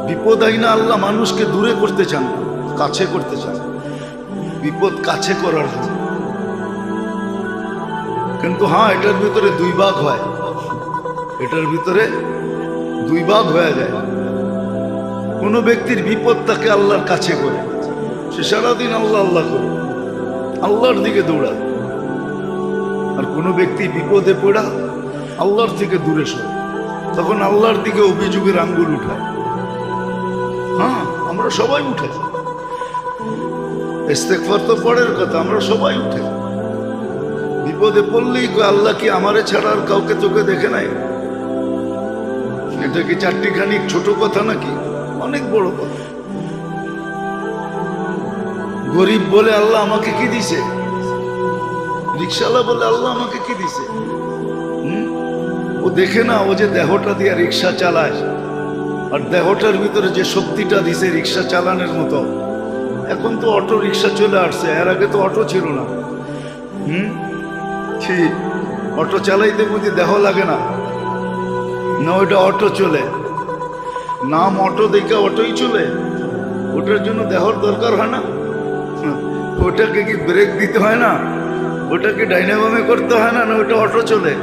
বিপদ আইনা আল্লাহ মানুষকে দূরে করতে চান, কাছে করতে চান, বিপদ কাছে করার জন্য। কিন্তু হ্যাঁ, এটার ভিতরে দুই ভাগ হয়, এটার ভিতরে দুই ভাগ হয়ে যায়। কোনো ব্যক্তির বিপদ তাকে আল্লাহর কাছে করে, সে সারাদিন আল্লাহ আল্লাহ করে আল্লাহর দিকে দৌড়ায়। আর কোনো ব্যক্তি বিপদে পড়া আল্লাহর থেকে দূরে সরে, তখন আল্লাহর দিকে অভিযোগের আঙ্গুল উঠায়। হ্যাঁ, আমরা সবাই উঠে, ইস্তেগফার তো পরের কথা, আমরা সবাই উঠে। বিপদে পড়লেই আল্লাহ কি আমারে ছাড়া আর কাউকে চোখে দেখে নাই? এটা কি চারটিখানি ছোট কথা নাকি? অনেক বড় কথা। গরিব বলে আল্লাহ আমাকে কি দিছে, রিক্সাওয়ালা বলে আল্লাহ আমাকে কি দিছে? ও দেখে না, ও যে দেহটা দিয়ে রিক্সা চালায়, আর দেহটার ভিতরে যে শক্তিটা দিছে রিক্সা চালানোর মতো। এখন তো অটো রিক্সা চলে আসছে, এর আগে তো অটো ছিল না। কি অটো চালাইতে বুঝি দেহ লাগে না? না, ওইটা অটো চলে, নাম অটো দেখে অটোই চলে, ওটার জন্য দেহর দরকার হয় না? ওটাকে কি ব্রেক দিতে হয় না? ওটাকে ডাইনামামে করতে হয় না? না, ওটা অটো চলে।